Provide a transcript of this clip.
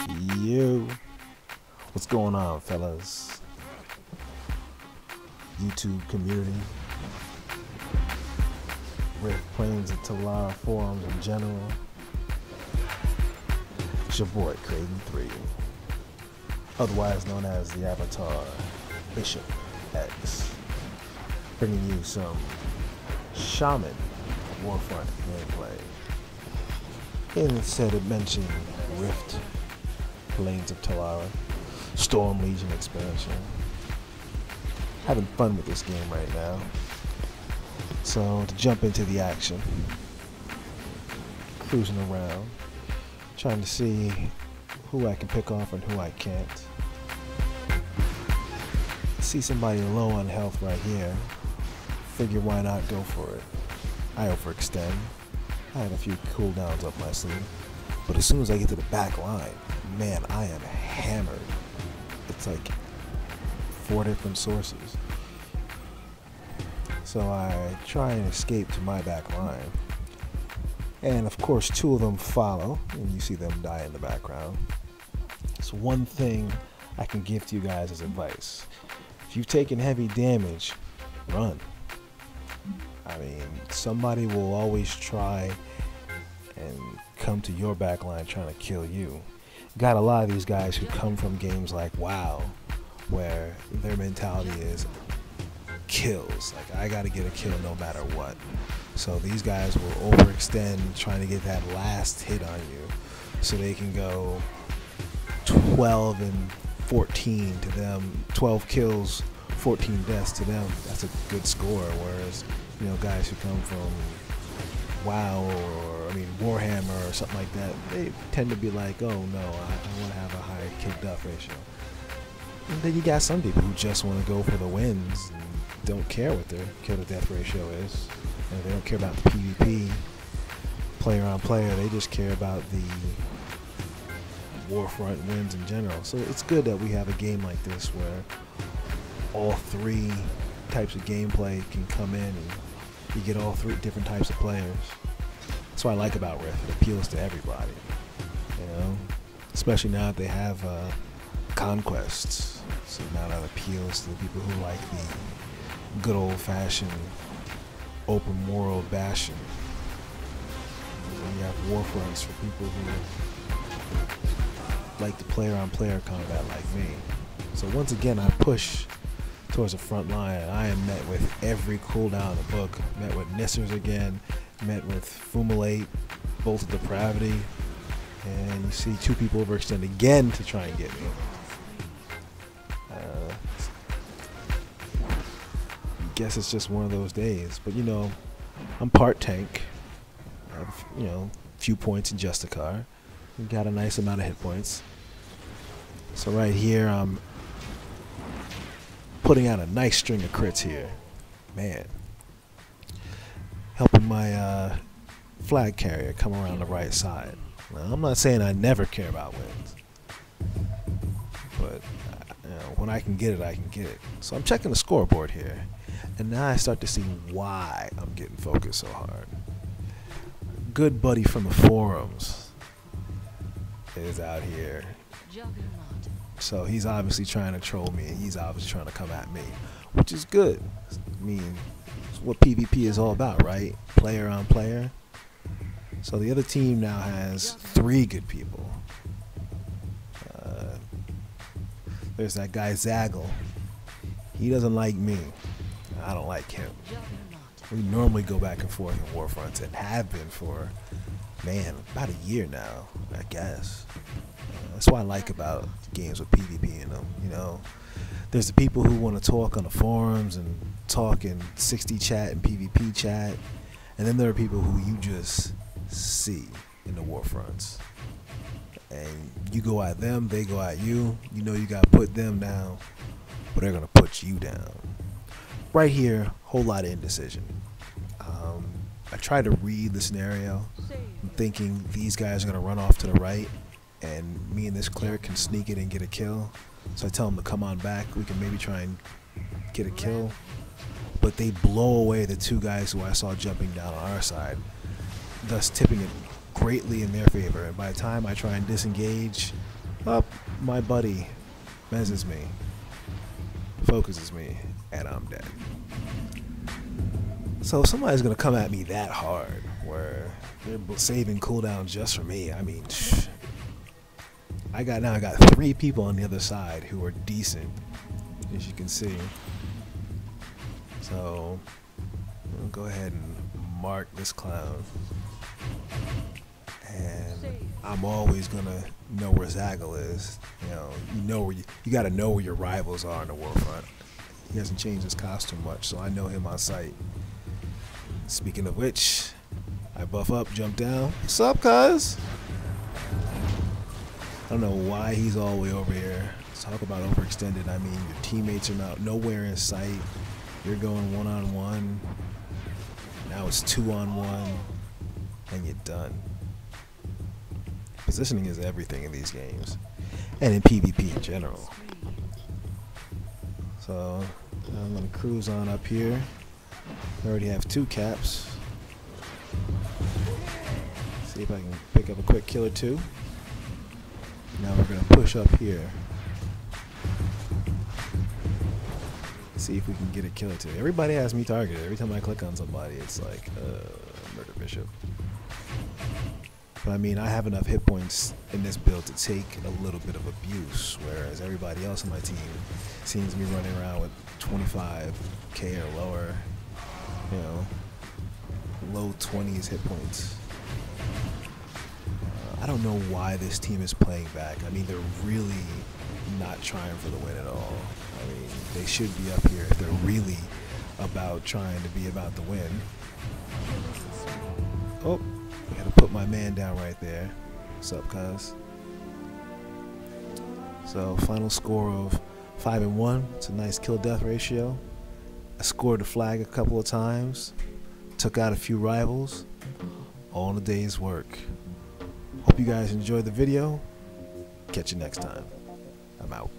Yo, what's going on, fellas? YouTube community, Rift Plains and Talara forums in general. It's your boy Creighton3, otherwise known as the Avatar Bishop X, bringing you some Shaman Warfront gameplay. Instead it mentioned Rift Plains of Talara, Storm Legion expansion. Having fun with this game right now. So to jump into the action, cruising around, trying to see who I can pick off and who I can't. See somebody low on health right here. Figure why not go for it. I overextend. I have a few cooldowns up my sleeve. But as soon as I get to the back line, man, I am hammered. It's like 4 different sources. So I try and escape to my back line. And of course 2 of them follow, and you see them die in the background. So one thing I can give to you guys as advice. If you've taken heavy damage, run. I mean, somebody will always try and come to your back line trying to kill you. Got a lot of these guys who come from games like WoW, where their mentality is kills. Like, I gotta get a kill no matter what. So these guys will overextend trying to get that last hit on you so they can go 12 and 14 to them. 12 kills, 14 deaths to them. That's a good score. Whereas, you know, guys who come from WoW or Warhammer or something like that, they tend to be like, oh no, I want to have a high kill-death ratio. And then you got some people who just want to go for the wins and don't care what their kill-to-death ratio is. And they don't care about the PvP, player on player. They just care about the Warfront wins in general. So it's good that we have a game like this where all 3 types of gameplay can come in and you get all 3 different types of players. That's what I like about Rift. It appeals to everybody, you know, especially now that they have conquests. So now that appeals to the people who like the good old-fashioned open world bashing. And you have Warfronts for people who like the player-on-player combat like me. So once again, I push towards the front line. I am met with every cooldown in the book. Met with Nissers again. Met with Fumulate, Bolt of Depravity, and you see 2 people overextend again to try and get me. Guess it's just one of those days, but you know, I'm part tank. I have, you know, a few points in Justicar. Got a nice amount of hit points. So right here, I'm putting out a nice string of crits here. Man. Helping my flag carrier come around the right side. Now, I'm not saying I never care about wins, but you know, when I can get it, I can get it. So I'm checking the scoreboard here, and now I start to see why I'm getting focused so hard. Good buddy from the forums is out here. So he's obviously trying to troll me, and he's obviously trying to come at me, which is good. I mean, it's what PvP is all about, right? Player on player. So the other team now has 3 good people. There's that guy Zaggle. He doesn't like me. I don't like him. We normally go back and forth in Warfronts and have been for, man, about a year now, I guess. That's what I like about games with PvP in them, you know. There's the people who want to talk on the forums and talk in 60 chat and PvP chat, and then there are people who you just see in the Warfronts. And you go at them, they go at you. You know you got to put them down, but they're going to put you down. Right here, whole lot of indecision. I try to read the scenario. I'm thinking these guys are going to run off to the right, and me and this cleric can sneak it and get a kill. So I tell them to come on back. We can maybe try and get a kill. But they blow away the 2 guys who I saw jumping down on our side, thus tipping it greatly in their favor. And by the time I try and disengage, Up, my buddy mezzes me, focuses me, and I'm dead. So if somebody's gonna come at me that hard, where they're saving cooldown just for me, I mean, I got 3 people on the other side who are decent, as you can see. So I'll go ahead and mark this clown, and I'm always gonna know where Zaggle is. You know where you gotta know where your rivals are in the Warfront. He hasn't changed his costume much, so I know him on sight. Speaking of which, I buff up, jump down. What's up, cuz? I don't know why he's all the way over here. Talk about overextended. I mean, your teammates are nowhere in sight. You're going 1-on-1. Now it's 2-on-1, and you're done. Positioning is everything in these games, and in PvP in general. So I'm gonna cruise on up here. I already have 2 caps. See if I can pick up a quick kill or 2. Now we're gonna push up here. See if we can get a kill or 2. Everybody has me targeted. Every time I click on somebody, it's like murder bishop. But I mean, I have enough hit points in this build to take a little bit of abuse, whereas everybody else on my team seems to be running around with 25k or lower, low 20s hit points. I don't know why this team is playing back. I mean, they're really not trying for the win at all. I mean, they should be up here if they're really about trying to be about the win. Oh, I gotta put my man down right there. What's up, cuz? So, final score of 5-1. It's a nice kill-death ratio. I scored the flag a couple of times. Took out a few rivals. All in a day's work. Hope you guys enjoyed the video. Catch you next time. I'm out.